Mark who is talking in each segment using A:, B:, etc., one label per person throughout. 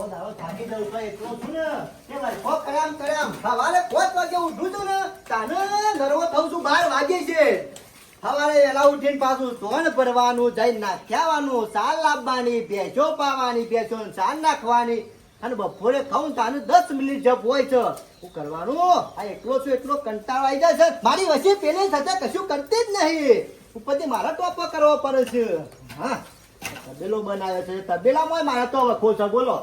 A: આખો દાડો થાકી જઉં તો એટલો છું ને કે વરખો કર્યામ સવારે 5 વાગે ઉઠું છું ને તાને નરવો થઉં છું 12 વાગે છે. સવારે વહેલા ઉઠીને પાછું સોન ભરવાનું, જઈને નાખ્યાવાનું, સાલ લાવવાની, ભેંસો પાવાની, ભેંસોને સાલ નાખવાની અને બપોરે ખાઉં તાને 10 મિનિટ જપ હોય છે. શું કરવાનું? આ એટલો કંટાળો આવી જાય છે. મારી વચ્ચે પેલે થતા કશું કરતી જ નહીં. ઉપરથી મારા ટોપો કરવો પડે છે. હા, તબેલો બનાવ્યો છે. તબેલામાં મારા તો વખો છે. બોલો,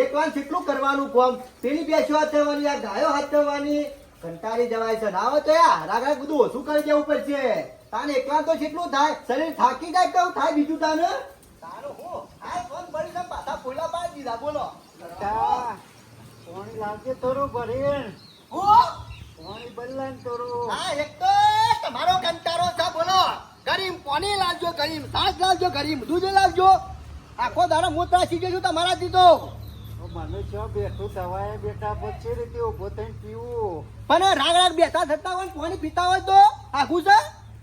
A: એક વાર કેટલું કરવાનું કામ. પેલી બેસો હાથવાની, આ ગાયો હાથવાની, કંટાળી જવાય છે. ના હોય તો યાર રાગા બધું ઓછું કરી દેવું પડશે. તાને એકલા તો કેટલું થાય, શરીર થાકી જાય તો થાય. બીજું તાને તારું હું આ ફોન ભરી ને પાછા ફોલા પાડી દીધા. બોલો,
B: પાણી લાવજે થોડું ભરીને.
A: હું
B: પાણી બદલાને થોડું.
A: હા, એક તો તમારો કંટાળો છે. બોલો, ગરીમ પાણી લાવજો, ગરીમ છાશ લાવજો, ગરીમ દૂધ લાવજો. આખો દાડો હું ત્રાસી ગયો છું તમારા દીધો.
B: મને છો બેઠું દવાએ બેઠા પછી રીતે ઉભો થઈને પીવું.
A: પણ રાગ બેઠા થતા હોય ને પાણી પીતા હોય તો આખું છે.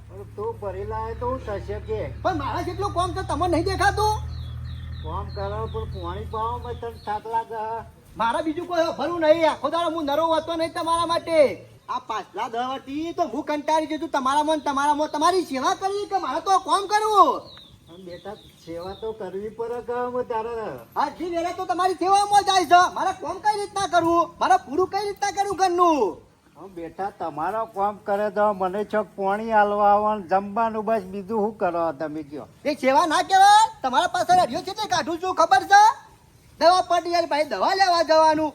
B: પણ તું ભરી લાવે તો હું થશે કે
A: પણ મારા જેટલું કામ છે તમને નહીં દેખાતું?
B: કામ કરો પણ પાણી પાવો મેં તને થાક લાગે.
A: મારા બીજું કોઈ ભરું નહીં. આખો દાડો હું નરો હતો નહીં તમારા માટે. આ પાછલા 10 વર્ષથી તો હું કંટાળી જતું તમારામાં તમારી સેવા કરવી કે મારે તો કામ કરવું.
B: પણ બેટા સેવા તો કરવી પડે કે તારે.
A: આ જી વેલા તો તમારી સેવામાં જાય છે. મારે કામ કઈ રીતના કરવું, મારે પૂરું કઈ રીતના કરવું ઘરનું.
B: બેટા તમારો કામ કરે તો મને ચોક પાણી હાલવા આવવાનું, જમવાનું, બસ બીજું શું કરો તમે કયો?
A: એ સેવા ના કહેવાય. તમારા પાસે રેડિયો છે તે કાઢું છું, ખબર છે? દવા પડી યાર ભાઈ, દવા લેવા જવાનું.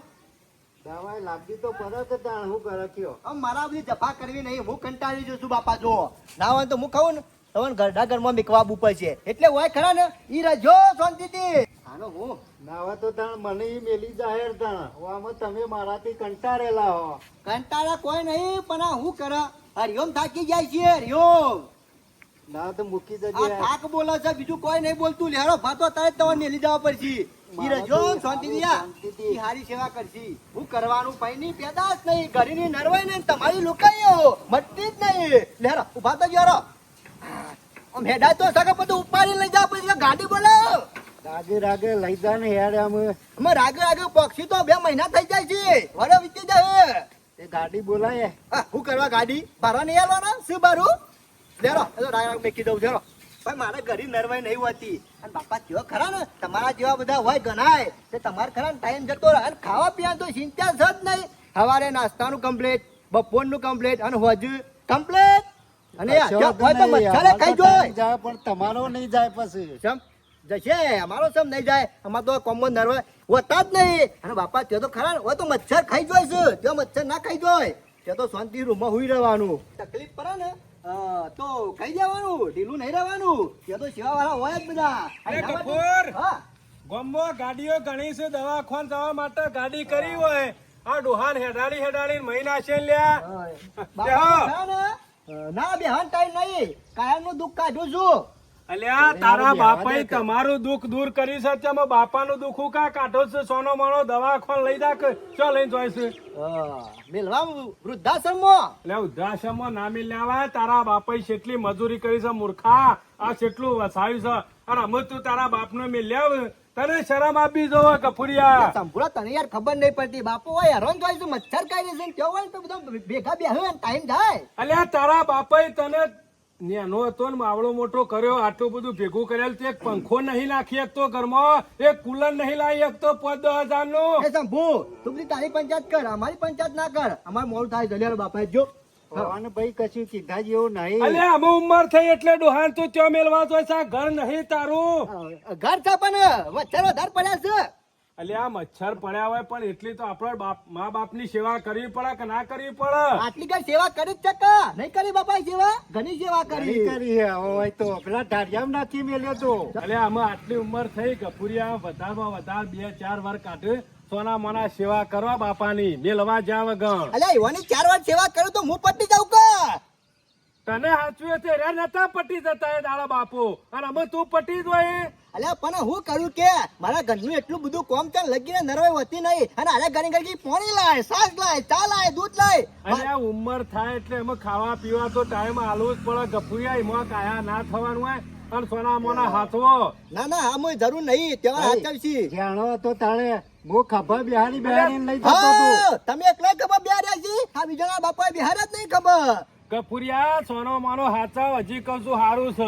B: દવાઈ લાગી તો પડે કે તાણ શું કરે કયો?
A: આમ મારા બધી જફા કરવી નહીં. હું કંટાળી જઉં છું બાપા. જો ના હોય તો હું કહું ને તમને ઘરડા ઘરમાં મેકવા ઉપર છે એટલે હોય ખરા ને ઈ રજો શાંતિથી. આનો હું
B: ના હોય તો તાણ મને ઈ મેલી જાહેર તાણ આમાં તમે મારાથી કંટાળેલા હો.
A: કંટાળા કોઈ નહીં, પણ આ હું કરે હરિઓમ થાકી જાય છે. હરિઓમ
B: ના તો મૂકી
A: આ
B: દેજે.
A: થાક બોલે છે, બીજું કોઈ નહીં બોલતું. લેરો ભાતો તારે તમને મેલી જવા પડશે. ઈ રજો શાંતિથી ઈ હારી સેવા કરશી. હું કરવાનું પૈની પેદાશ નહીં, ઘરની નરવાઈ નહીં, તમારી લુકાઈઓ મટતી જ નહીં. લેરો ઉભા તો જરો. આમ હેડા તો સગા બધું ઉપાડી લઈ જાવ પછી ગાડી બોલાવો.
B: રાગે રાગે લઈ જા ને હેડ
A: અમે રાગે પક્ષી તો 2 મહિના થઈ જાય છે. વડો વીતી જાય.
B: એ ગાડી બોલાય.
A: હું કરવા ગાડી બારો નહીં આલવાના? શું બારું? લેરો એ તો રાગ મેકી દઉં છેરો. ભાઈ મારે ઘરે નરવાઈ નહીં હોતી. અને બાપા જેવા ખરા ને તમારા જેવા બધા હોય ગણાય તે તમારે ખરા ટાઈમ જતો રહે. અને ખાવા પીવાનું તો ચિંતા છે જ નહીં. સવારે નાસ્તાનું કમ્પ્લીટ, બપોરનું કમ્પ્લીટ અને હોજ કમ્પ્લીટ. અને મચ્છરે ખાઈ જાય
B: પણ તમારો નહીં જાય પછી.
A: સમ જશે અમારો સમ નહીં જાય. અમાર તો કોમન નરવા હોતા જ નહીં. અને બાપા તે તો ખરા હોય તો મચ્છર ખાઈ જાય છે. તે મચ્છર ના ખાઈ જાય તે તો શાંતિ રૂમમાં હુઈ રહેવાનું. તકલીફ પડે ને તો કઈ જવાનું, ઢીલું નહીં રહેવાનું. તે તો સેવા વાળા હોય જ બધા. હા,
C: ગોમો ગાડીઓ ઘણી છે. દવાખાન જવા માટે ગાડી કરી હોય. આ ડોહાન હેડાડી મહિના છે લ્યા.
A: બાપા ખરા ને ના બેહાન ટાઈમ નહીં. કાયમનું દુઃખ કાઢું છું.
C: અલ્યા તારા બાપાએ તમારું દુઃખ દૂર કરી છે. તેમાં બાપાનું દુઃખ હું કા કાઢો છે? સોનો માનો દવાખાન લઈ જા કે ચો લઈને જોઈ છે?
A: મેલવા વૃદ્ધાશ્રમમાં.
C: એટલે વૃદ્ધાશ્રમમાં ના મિલ્યા. તારા બાપાએ કેટલી મજૂરી કરી છે મૂર્ખા. આ કેટલું વસાવ્યું છે. અને અમે તું તારા બાપને મિલ્યા, તને શરમ આપી જો કફુરિયા.
A: સંભળો તને યાર ખબર નહીં પડતી. બાપુ હોય હેરાન થાય છે, મચ્છર કાઢી છે. કેવું હોય તો બધા ભેગા બેહે ટાઈમ જાય.
C: અલ્યા તારા બાપાએ તને નેનો હતો ને માવડો મોટો કર્યો. આટલું બધું ભેગું કરેલ. એક પંખો નહીં નાખી શકતો ઘરમાં, એક કુલર નહીં લાવી શકતો 5-10 હજાર નું.
A: એ શંભુ તું બધી તારી પંચાયત કર, અમારી પંચાયત ના કર. અમારે મોડું થાય જલ્દી બાપા જો.
B: અને ભાઈ કશું કીધા જેવું નહીં.
C: અલ્યા અમે ઉંમર થઈ એટલે ડોહાન તું ત્યાં મેલવા જોઈ છે. ઘર નહીં તારું.
A: ઘર છે પણ મચ્છર વધારે પડ્યા છે.
C: અલ્યા મચ્છર પડ્યા હોય પણ એટલી તો આપડે મા બાપ ની સેવા કરવી પડે કે ના કરવી પડે?
A: આટલી કઈ સેવા કરી જ છે નહીં કરી બાપા સેવા? ઘણી સેવા કરી.
B: કરી હોય તો પેલા ઢારિયામ નાખી મેલ્યો તો.
C: અલ્યા અમે આટલી ઉંમર થઈ કપુરિયા વધારમાં વધારે 2-4 વાર કાઢે સોના મોના સેવા કરવા બાપાની મેલવા જાવ ગણ.
A: અલ્યા એવાની 4 વાર સેવા કરું તો હું પટી જાઉં કે?
C: તને હાચવે તે રે નતા પટી જતા એ દાડા બાપુ, અને અમે તું પટી જ હોય.
A: અલ્યા પણ હું કરું કે મારા ઘરનું એટલું બધું કોમ ચાલ લગીને નરવાઈ હોતી નહીં. અને આલે ઘણી પાણી લાય, સાસ લાય, ચા લાય, દૂધ લાય.
C: અને આ ઉંમર થાય એટલે એમાં ખાવા પીવા તો ટાઈમ આલવું જ પડે. ગફુરિયા એમાં કાયા ના થવાનું હોય. અને સોના મોના હાથવો.
A: ના ના આમાં જરૂર નહીં તહેવાર હાચવશી.
B: જાણો તો તાણે હું ખભા બિહારી બિહારી લઈ જતો હતો.
A: હા, તમે એકલા ખબર બિહાર્યા છી આ બીજાના બાપા બિહાર જ નહીં ખબર.
C: કપૂરિયા સોનો મોનો હાચાવ હજી કહું છું હારું છે.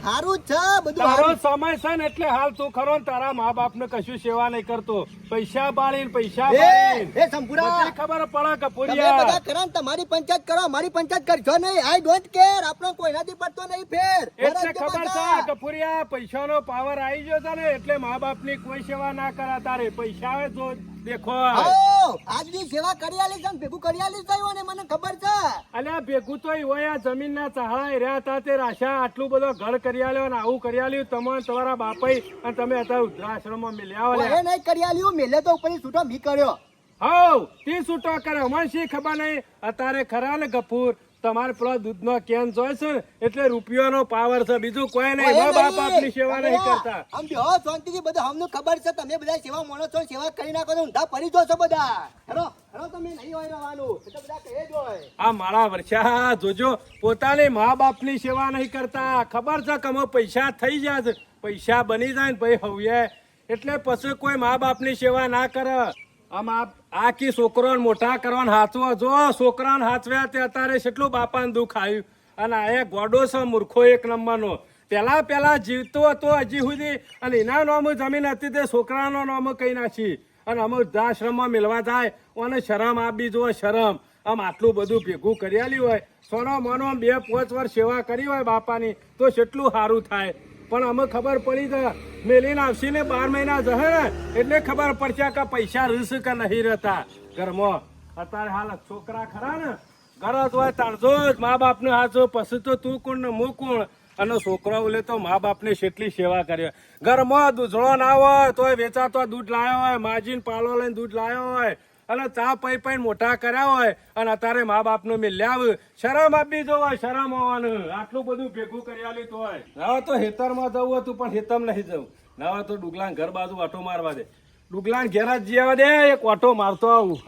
A: હારું જ છે બધું
C: તારો
A: હારું.
C: સમય છે ને એટલે હાલ તું ખરો ને તારા મા બાપ ને કશું સેવા નહીં કરતો. પૈસા બાળીને પૈસા
A: એ
C: બાળીને
A: શંભુરા,
C: બધી ખબર પડે
A: તમે
C: કપૂરિયા.
A: બધા કરો ને તમારી પંચાયત કરો, મારી પંચાયત કરજો નહીં. I don't care. આપણો કોઈનાથી પડતો નહીં ફેર.
C: એટલે
A: બરાબર
C: ખબર
A: બધા.
C: છે કપૂરિયા પૈસાનો પાવર આવી ગયો છે ને એટલે મા બાપ ની કોઈ સેવા ના કરા તારે. પૈસા આવે તો દેખો.
A: આવો, આજની સેવા કરી આલી છે ને ભેગું કરી આલી છે ને મને ખબર છે.
C: અલ્યા ભેગું તો હોય આ જમીન ના ચાહડા રહ્યા હતા તે રાશા આટલું બધો ઘર કરી આલ્યો ને આવું કરી આલ્યું તમે તમારા બાપાઈ અને તમે અત્યારે વૃદ્ધાશ્રમમાં મિલ્યા
A: ઓએ
C: હોય.
A: નહીં કરી આલ્યું, મેલે તો ઉપર છૂટો મી કર્યો.
C: હવ તી છૂટો કરે મને શી ખબર નહીં. અત્યારે ખરા ને ગફુર તમારે પેલો દૂધનો કેન જોઈ છે ને એટલે રૂપિયાનો પાવર છે બીજું કોઈ નહીં. મા બાપ આપની સેવા નહીં કરતા.
A: આમ જો શાંતિથી બધું અમને ખબર છે તમે બધા સેવા માણો છો, સેવા કરી નાખો તો ઊંધા પડી જો છો બધા. હેલો હેલો તમે નહીં હોય રહેવાનું એટલે બધા કહે જ હોય.
C: આ મારા વર્ષા જોજો પોતાની મા બાપ ની સેવા નહીં કરતા. ખબર છે કે અમે પૈસા થઈ જાય છે, પૈસા બની જાય ને ભાઈ હવે એટલે પછી કોઈ મા બાપ ની સેવા ના કરે. આમ આ કી છોકરો મોટા કરવાનું હાચવો. જો છોકરાને હાચવ્યા તે અત્યારે કેટલું બાપાને દુઃખ આવ્યું. અને આ ગોડો છે મૂર્ખો એક નંબરનો. પેલા જીવતો હતો હજી સુધી અને એના નામ જમીન હતી તે છોકરાનો નામ કઈ નાખી અને અમે વૃદ્ધાશ્રમમાં મિલવા જાય અને શરમ આપી જો શરમ. આમ આટલું બધું ભેગું કરી આલ્યું હોય સોનો મોનો 2-5 વર્ષ સેવા કરી હોય બાપાની તો કેટલું સારું થાય. પણ અમે ખબર પડી છે મેલીને આવશે ને 12 મહિના જશે ને એટલે ખબર પડશે કે પૈસા રસ કે નહીં રહેતા ઘરમાં. અત્યારે હાલ છોકરા ખરા ને ગરજ હોય તાણજો જ મા બાપને હાચો પછી તો તું કોણ ને હું કોણ. અને છોકરાઓ લે તો મા બાપને કેટલી સેવા કરે. ઘરમાં દૂધળો ના હોય તોય વેચાતો દૂધ લાવ્યો હોય, માજીને પાલો લઈને દૂધ લાવ્યો હોય અને ચા પઈ મોટા કર્યા હોય અને અત્યારે મા બાપનું મિલ્યા આવે. શરમ આપી જો હોય, શરમ આવવાનું. આટલું બધું ભેગું કરી આલી તો હોય. હવે તો હેતરમાં જવું હતું પણ હેતમ નહીં જવું. હવે તો ડુગલાન ઘર બાજુ ઓટો મારવા દે. ડુગલાન ઘેર જ જીવા દે, એક ઓટો મારતો આવું.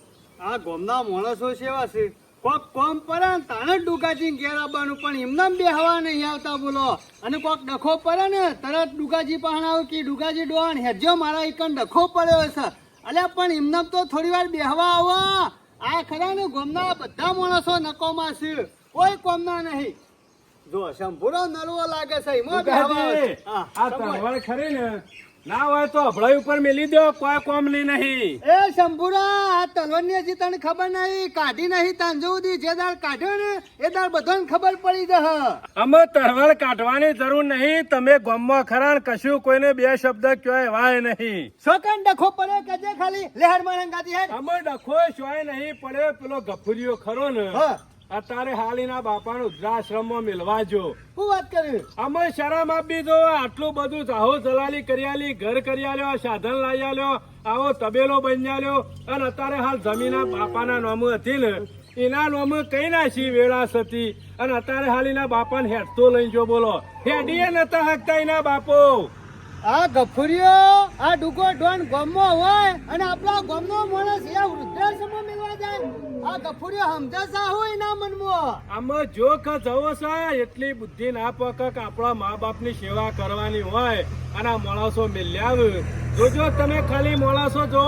D: આ ગામના માણસો સેવા છે કોક કોમ પડે ને તાણે ડુગાજી ઘેર આવવાનું પણ એમને બેહવા નહીં આવતા બોલો. અને કોક ડખો પડે ને તરત ડુગાજી પાસે આવે કે ડુગાજી ડોન હેજો મારા એકન ડખો પડ્યો છે. અલ્યા પણ એમને તો થોડી વાર બેહવા આવો. આ ખરા ને ગામના બધા માણસો નકોમાં છે, કોઈ કોમના નહીં. જો શંભુરો નરવો લાગે છે એમાં બેહવા આવે. હા,
C: આ તરવળ ખરી ને ના હોય તો અભળાઈ ઉપર મેલી દો, કોઈ કોમની નહીં.
D: એ શંભુરા આ તલવરની હજી તને ખબર નહીં કાઢી નહીં તાંજો સુધી જે દાળ કાઢ્યો ને એ દાળ બધાને ખબર પડી જશે.
C: અમે તરવળ કાઢવાની જરૂર નહીં. તમે ગામમાં ખરા ને કશું કોઈને 2 શબ્દ કહેવાય વાય નહીં.
D: છોકરાને ડખો પડે કે જે ખાલી લેહર માં ગાતી હેડ.
C: અમે ડખો શોય નહીં પડે. પેલો ગફુરિયો ખરો ને
D: હા,
C: અત્યારે હાલીના બાપાનું વૃદ્ધાશ્રમમાં મિલવા જો.
D: શું વાત કરી?
C: અમે શરમ આપી દો. આટલું બધું જાહો જલાલી કરી આલી, ઘર કરી આલ્યો, સાધન લાવી આલ્યો, આવો તબેલો બની આલ્યો અને અત્યારે હાલ જમીના બાપાના નામ હતી ને એના નામ કઈ નાખી વેળાસ હતી અને અત્યારે હાલીના બાપાને હેઠતો લઈ જો બોલો. હેડીએ નતા હકતા એના બાપો.
D: આ ગફુરિયો આ ડુગો ડોન ગામમાં હોય અને આપણા ગામનો માણસ એ વૃદ્ધાશ્રમમાં મિલવા જાય. આ ગફુરિયો સમજાતા હોય ના મનમાં.
C: આમાં જો કે જવો છે એટલી બુદ્ધિ ના પકે કે આપણા મા બાપની સેવા કરવાની હોય અને આ માણસો મિલ્યા આવે. જોજો તમે ખાલી માણસો જો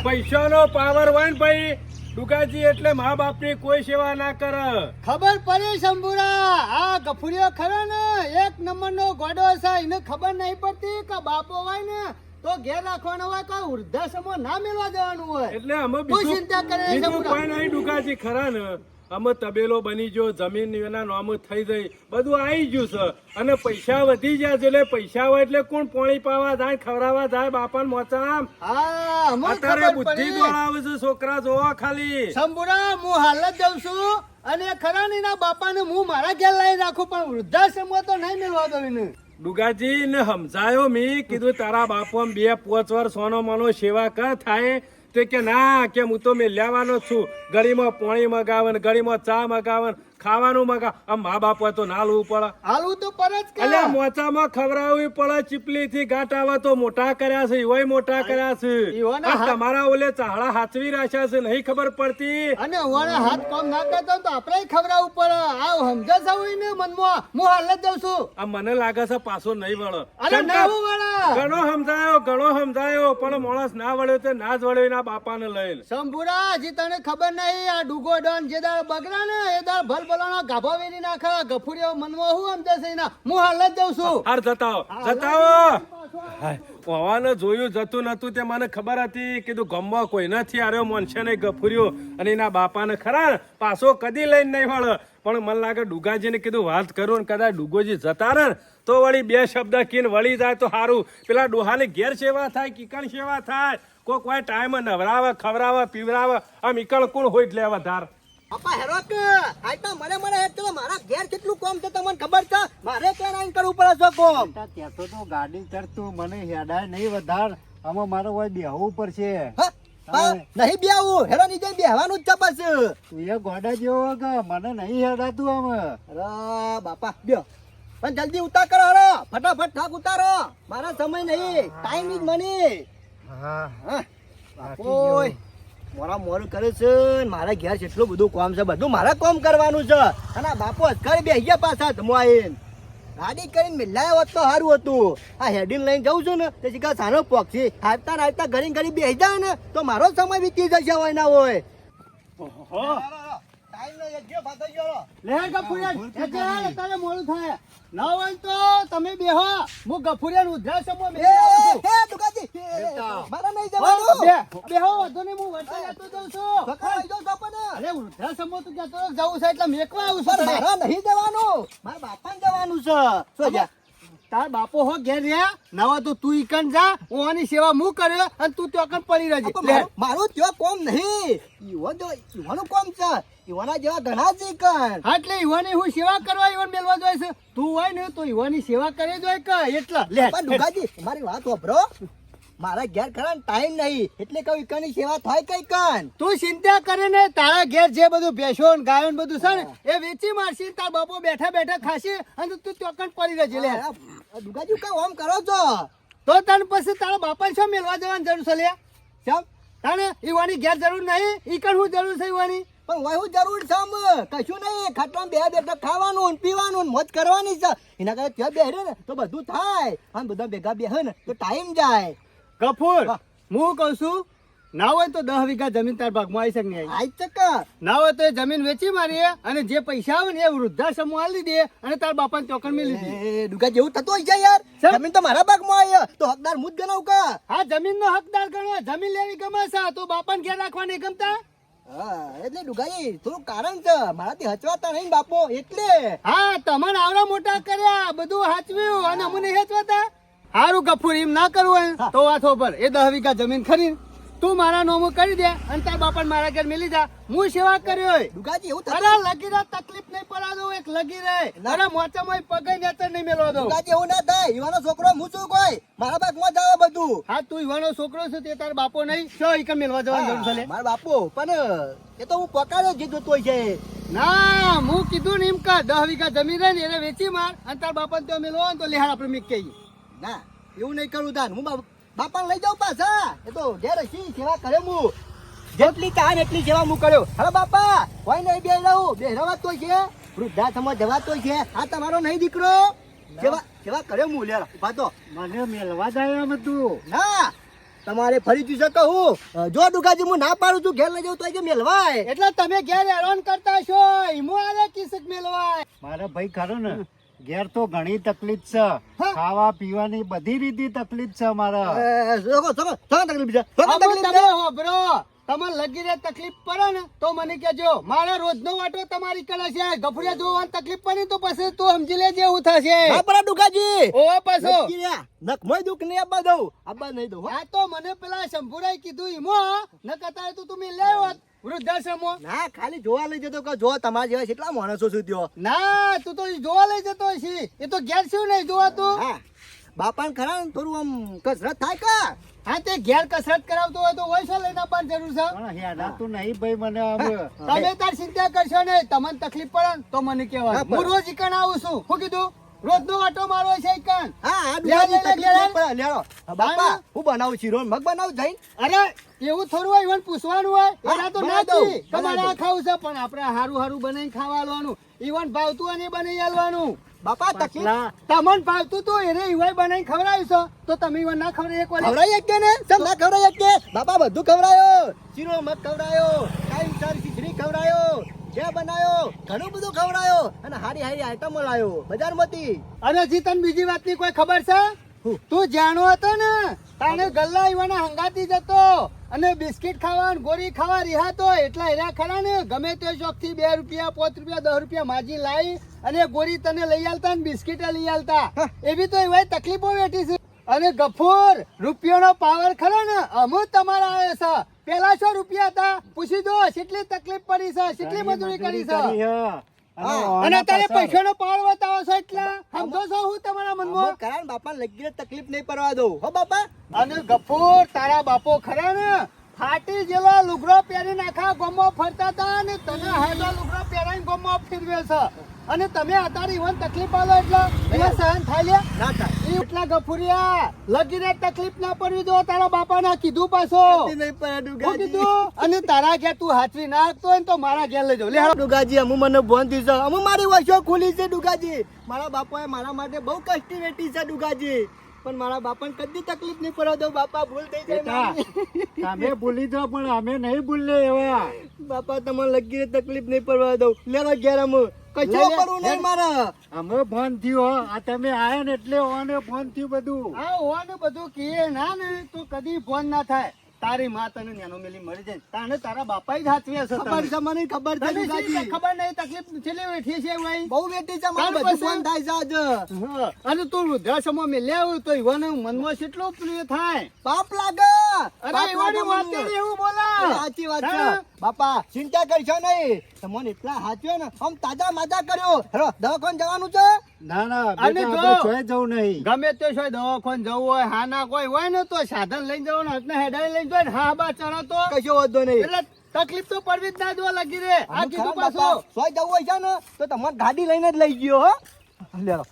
C: પૈસાનો પાવર હોય ને ભાઈ ડુગાજી એટલે મા બાપની કોઈ સેવા ના કરે.
D: ખબર પડી શંભુરા આ ગફુરિયો ખરો ને એક નંબરનો ગોડો છે. એને ખબર નહીં પડતી કે બાપો હોય ને તો ઘેર રાખવાનો હોય કે વૃદ્ધાશ્રમમાં ના મેળવા જવાનું હોય.
C: એટલે અમે
D: કોઈ ચિંતા કરે છે
C: બીજું
D: પૂરા.
C: કોઈ નહીં ડુગાજી ખરા ને અમે તબેલો બની ગયો, જમીન એના નામ થઈ ગઈ, બધું આવી ગયું છે અને પૈસા વધી ગયા છે. એટલે પૈસા હોય એટલે કોણ પાણી પાવા જાય, ખવડાવવા જાય બાપાને મોચામ.
D: હા, અમને
C: અત્યારે
D: ખબર
C: બુદ્ધિ
D: પડી.
C: દોડાવે છે છોકરા જોવા ખાલી.
D: શંભુરા હું હાલ જ જઉં છું અને ખરા ને એના બાપાને હું મારા ઘેર લઈ રાખું પણ વૃદ્ધાશ્રમમાં તો નહીં મેળવા દઉં એને.
C: ડુગાજી ને સમજાયો મી કીધું તારા બાપો 2-5 વર્ષ સોનો મનો સેવા કર થાય તે કે ના કે હું તો મેં લેવાનો જ છું. ગળીમાં પાણી મગાવે ને ગળીમાં ચા મગાવે ને ખાવાનું મગા આમ મા બાપ હોય તો ના લવું પડે
D: હાલવું તો પર જ કે
C: અલ્યા મોચામાં ખવડાવવી પડે ચીપલી થી ગાંઠ આવે તો મોટા કર્યા છે એવાય મોટા કર્યા છે
D: ઈવોના
C: આ
D: હાથ-
C: તમારા ઓલે ચાહડા હાચવી રાખ્યા છે નહીં ખબર પડતી
D: અને વાળા હાથ કામ ના કરતો તો આપણે ખવડાવવું પડે આ સમજે સૌ ને મનમાં હું હાલ જ દઉં છું
C: આ મને લાગે છે પાછો નહીં વળે
D: અરે
C: કેમ કે
D: ના હું વાળા
C: ઘણો સમજાયો પણ માણસ ના વળ્યો તો ના જ વળ્યો એના બાપાને લઈને
D: શંભુરા હજી તને ખબર નહીં આ ડુગો ડોન જે દાળ બગડા ને એ દાળ ભલભલાનો ગાભો વેરી નાખે ગફુરીઓ મનમાં હું સમજે છે એના હું હાલ જ દઉં છું
C: હાર જતાવો પવાને જોયું જતું નતું તે મને ખબર હતી કીધું ગમવા કોઈ નથી આર્યો મનશે નહીં ગફુર્યો અને એના બાપાને ખરા ને પાછો કદી લઈને નહીં વળે પણ મને લાગે ડુગાજીને કીધું વાત કરું ને કદાચ ડુગોજી જતા રહે ને તો વળી બે શબ્દ કીને વળી જાય તો સારું પેલા ડોહાની ઘેર સેવા થાય કીકણ સેવા થાય કોઈ કોઈ ટાઈમ નવરાવે ખવરાવે પીવરાવે આમ ઈકણ કોણ હોય એટલે વધાર
A: આપા હેરો કે આજ તો મને હેડ તો મારા ઘેર કેટલું કામ છે તમને ખબર છે મારે ક્યાં આઈને કરવું પડે છે કામ
B: ત્યાં તો ગાડી ચડતું મને હેડાય નહીં વધાર આમાં મારે હોય બેહવું પડશે
A: હા? હા, નહીં બેવું હેરો ની જેમ બેહવાનું જ છે બસ
B: તું એ ગોડા જેવો કે મને નહીં હેડાતું આમાં
A: અરે બાપા બેહો પણ જલ્દી ઉતાર કરો હરો ફટાફટ થાક ઉતારો મારા સમય નહીં ટાઈમ ઇઝ મની
B: હા
A: હા
B: બાકી
A: ઓય મોરા મોરું કરે છે ને મારા ઘેર કેટલું બધું કામ છે બધું મારે કામ કરવાનું છે અને આ બાપો ઘરે બેસી ગયા પાછા ધમવાઈને ગાડી કરીને મિલાય હોત તો સારું હતું આ હેડીને લઈને જઉં છું ને તે શીખા સારો પોક્ષી હાલતા ઘડી ઘડી બેસી જાય ને તો મારો સમય વીતી જશે હોય ના હોય
D: લે ગફુરિયા એ જે તારે મોડું થાય ના હોય તો તમે બેહો હું ગફુરિયા ઉધરા સમો મે બેહો વધુ ને હું વરસાદ લેતો જાઉં છું અરે ઉધરા સમો તું જતો જવું છે એટલે મેકવા આવું છું તને.
A: નહીં જવાનું મારા બાપાને જવાનું છે શું જા
D: તાર બાપો હો ઘેર રહ્યા નવા તો તું ઈકન જા હું આની સેવા હું કર્યો અને તું ત્યાં પડી રહેજે લે.
A: મારું ત્યાં કોમ નહીં ઈવાનું કોમ છે ઈવાના જેવા ઘણા છે કણ
D: હા એટલે ઈવાની હું સેવા કરવા ઈવન મેલવા જોઈએ છે તું હોય ને તો ઈવાની સેવા કરે જોઈએ કે એટલા લે
A: પણ ડુગાજી મારી વાત વાપરો મારા ઘેર ખરા ટાઈમ નહીં એટલે કઈ ઈકાની સેવા થાય કઈ કણ
D: તું ચિંતા કરે ને તારા ઘેર જે બધું ભેંસો ને ગાયો ને બધું છે ને એ વેચી મારશી તાર બાપો બેઠા બેઠા ખાશે અને તું ચોકન પડી રહેજે લે
A: ડુગાજી કા ઓમ કરો છો
D: તો તને પછી તારા બાપા શું મેલવા જવાની જરૂર છે લે
A: કેમ
D: તાને ઈવાની ઘેર જરૂર નહીં ઈકન હું જરૂર છે ઈવાની
A: પણ હોય હું જરૂર છે આમ કશું નહીં ખાટલામાં બે બેઠા ખાવાનું ને પીવાનું ને મોજ કરવાની છે એના કરતા ત્યાં બેહરે ને તો બધું થાય અને બધા ભેગા બેહે ને તો ટાઈમ જાય
D: ગફુર
A: હા.
D: હું કહું છું ના હોય તો 10 વીઘા જમીન તાર ભાગમાં આવી શકે નહીં
A: આઈ ચક્કર
D: ના હોય તો એ જમીન વેચી મારીએ અને જે પૈસા આવે ને એ વૃદ્ધાશ્રમમાં આલી દે અને તાર બાપાને ચોકન મેલી દે
A: એ ડુગા જેવું થતું હોય છે યાર
D: સર.
A: જમીન તો મારા ભાગમાં આવી તો હકદાર હું જ ગણાવ કા
D: હા જમીનનો હકદાર ગણો જમીન લેવી ગમે છે તો બાપાને ઘેર રાખવા નહીં ગમતા
A: હા એટલે ડુગાજી થોડું કારણ છે મારાથી હચવાતા નહીં બાપો એટલે
D: હા તમને આવડા મોટા કર્યા બધું હાચવ્યું અને અમને હેચવાતા હારું ગફુર એમ ના કરવું હોય તો વાતો પર એ 10 વીઘા જમીન ખરી તું મારા નોમું કરી દે અને તાર બાપાને મારા ઘેર મેલી જા હું સેવા કર્યો
A: ડુગાજી એવું
D: અરે
A: થતું
D: લગી તકલીફ નહીં પડાદો એક લગી રહે અરે મોચામાં પગે નેતર નહીં મેળવા દો
A: ડુગાજી એવું ના થાય ઈવાનો છોકરો હું છું કોઈ મારા ભાગમાં જ આવે બધું
D: હા તું ઈવાનો છોકરો છે તે તાર બાપો નહીં શું ઈકન મેળવા જવાની જરૂર છે લે?
A: મારા બાપો પણ એ તો હું પકાડ્યો જ જોતો હોય છે
D: ના હું કીધું ને એમ કા 10 વીઘા જમીન રહે ને એને વેચી માર અને તાર બાપાને ત્યાં મેળવા ને તો લેહાર આપણે મીક કહીએ
A: ના એવું નહીં કરું તાન હું બાપાને લઈ જાઉં પાછા એ તો ઘેર હશી સેવા કરે હું જેટલી કાન એટલી સેવા હું કર્યો હવે બાપા કોઈ નહીં બે રહું બે રવા તો છે વૃદ્ધાશ્રમમાં જવાતો છે આ તમારો નહીં દીકરો સેવા કર્યો હું લે ઉભા તો
B: મને મેલવા જાય બધું
A: ના તમારે ફરીથી છે કહું જો ડુગાજી હું ના પાડું છું ઘેર લઈ જાઉં તો મેલવાય
D: એટલે તમે ઘેર હેરાન કરતા છો ઈમો આલે કિસક મેળવાય
B: મારા ભાઈ ખરો ને ઘેર તો ઘણી તકલીફ છે ખાવા પીવાની બધી રીતે તકલીફ છે મારા
A: તકલીફ છે
D: તમે હોબરો તમને લગી રે તકલીફ પડે ને તો મને કહેજો મારે રોજનો વાટો તમારી કરે છે ગફુરિયા જોવાની તકલીફ પડી તો પછી તું સમજી લેજે એવું થશે
A: આપણા ડુગાજી
D: ઓવા પાછો
A: નખમય દુઃખ નહીં આબા નહીં દઉં
D: આ તો મને પેલા શંભુરાએ કીધું ઈમો ન કતાય તો તમે લેવો વૃદ્ધાશ્રમો
A: ના ખાલી જોવા લઈ જતો કે જો તમારા જેવા કેટલા માણસો છું ત્યો
D: ના તું તો જોવા લઈ જતો છે એ તો ઘેર શું નહીં જોવા તું
A: હા બાપાને ખરા ને થોડું આમ કસરત થાય કા
D: હા તે ઘેર કસરત કરાવતો હોય તો હોય શું લઈને આપવાની જરૂર છે
B: પણ હેડાતું નહીં ભાઈ મને હવે.
D: તમે તાર ચિંતા કરશો ને તમને તકલીફ પડે ને તો મને કહેવાય
A: હા, પણ-
D: હું રોજ ઈકણ આવું છું શું કીધું રોજ નો આટો મારવો છે ઈકણ
A: હા આ
D: લે,
A: દુકાનની
D: લે, લે,
A: તકલીફ
D: લે.
A: નહીં પડે. લેડો. બાપા
D: હા.
A: હું બનાવું શીરો ને મગ બનાવું જઈને
D: અરે એવું થોડું હોય ઈવન પૂછવાનું હોય એના તો
A: બનાવી દઉં,
D: નથી તમારે
A: બનાવી
D: આ ખાવું છે પણ આપણે હારું હારું બનાવીને ખાવા આલવાનું ઈવન ભાવતું અને બનાવી આલવાનું
A: બાપા તકલીફ
B: પાટલા,
D: તમને ભાવતું તો એને ઈવાય બનાવીને ખવડાવ્યું છે તો તમે ઈવન ના ખવડાવી એક વાર
A: ખવડાવી શકીએ ને સમ ના ખવડાવી શકીએ બાપા બધું ખવડાયો શીરો મગ ખવડાયો ટાઈમસર ખીચડી ખવડાયો જે બનાયો ઘણું બધું ખવડાયો અને હારી હારી આઈટમો લાયો બજારમાંથી
D: અને હજી તને બીજી વાતની કોઈ ખબર છે
A: હું?
D: તું જાણો હતો ને તાને ગલ્લા ઈવાના હંગાતી જતો અને બિસ્કિટ ખાવા ને ગોળી ખાવા રિહાતો એટલા હેરા ખરા ને ગમે તે શોખથી 2 રૂપિયા 5 રૂપિયા 10 રૂપિયા માજી લાવી અને ગોળી તને લઈ આલતા ને બિસ્કિટ લઈ આલતા એવી તો એવાય તકલીફો વેઠી છે અને ગફૂર રૂપિયાનો પાવર ખરો ને અમુક તમારા આવે છે પેલા 100 રૂપિયા હતા પૂછી દો કેટલી તકલીફ પડી છે કેટલી મજૂરી કરી છે
B: હે.
A: હા,
D: અને
B: ઓના
D: તારે
B: પાછળ.
D: પૈસાનો પાવર બતાવો છો એટલા સમજો છો હું તમારા મનમાં
A: અમે કરાને બાપા લગીને તકલીફ નહીં પડવા દઉં હો બાપા
D: અને ગફૂર તારા બાપો ખરા ને ફાટી જેલો લુગડો પહેરીને આખા ગામમાં ફરતા હતા અને તને હાડો લુગડો પહેરાઈને ગામમાં ફેરવે છે અને તમે અત્યારે ઈવન તકલીફ આલો એટલે એ સહન થાય લ્યા
A: ના થાય
D: ઈ એટલા ગફુરિયા લગીને તકલીફ ના પડવી દો તારા બાપાના કીધું પાછો
A: નહીં પડે
D: શું
A: ડુગાજી
D: કીધું અને તારા ઘેર તું હાથવી નાખતો હોય ને તો મારા ઘેર લઈ જાવ લે હાલો.
A: ડુગાજી અમુ મને ફોન થયું છે અમુ મારી વર્ષો ખુલી છે ડુગાજી મારા બાપાએ મારા માટે બહુ કષ્ટી વેઠી છે ડુગાજી પણ મારા બાપાને કદી તકલીફ નહીં પડવા દઉં બાપા ભૂલ થઈ જાય
B: બેટા,
A: મારી.
B: તમે ભૂલી જાઓ પણ અમે નહીં ભૂલે એવા
A: બાપા તમને લગીને તકલીફ નહીં પડવા દઉં લેવા ઘેર અમુ કશો
D: લે, લે.
A: કરવું નહીં મારે
B: અમે ફોન થયો હો. આ તમે આયા ને એટલે ઓને ફોન થયું બધું
D: આ હોવાનું બધું કીએ ના ને તો કદી ફોન ના થાય તારી માં તને નેનો મેલી મરી જાય તાને તારા બાપા જ હાથવે છે
A: ખબર
D: તને.
A: છે મને ખબર છે
D: તને શી
A: ડુગાજી
D: ખબર નહીં તકલીફ છેલ્લે વેઠી છે ભાઈ
A: બહુ વેઠી છે મારે
D: તાર
A: બધું
D: પછી-
A: ફોન થાય છે આજે
D: હા, અને તું વૃદ્ધાશ્રમમાં મેલ્યા હોય તો ઈવાને મનમાં કેટલો પ્રિય થાય
A: પાપ લાગે
D: અરે
A: પાપ
D: ઈવાની
A: લાગે
D: વાતે
A: મને.
D: એવું બોલા
A: સાચી વાત છે
D: હા.
A: બાપા ચિંતા કરશો નહીં તમને એટલા હાચ્યો ને આમ તાજા માજા કર્યો હેલો દવાખાને જવાનું છે
B: ના ના
D: અને
B: બેટા,
D: જો.
B: આપણે ચોય જવું નહીં
D: ગમે તે હોય દવાખાને જવું હોય હા ના કોઈ હોય ને તો સાધન લઈને જવાનું હાથને હેડાઈ લઈને જાય ને હા બા ચડો તો
A: કશો વાંધો નહીં
D: એટલે તકલીફ તો પડવી જ ના દો લાગી રે આ
A: આમ
D: કીધું
A: ખરા
D: પાછું
A: બાપા, સોય જવું હોય છે ને તો તમારે ગાડી લઈને જ લઈ ગયો હો લેલો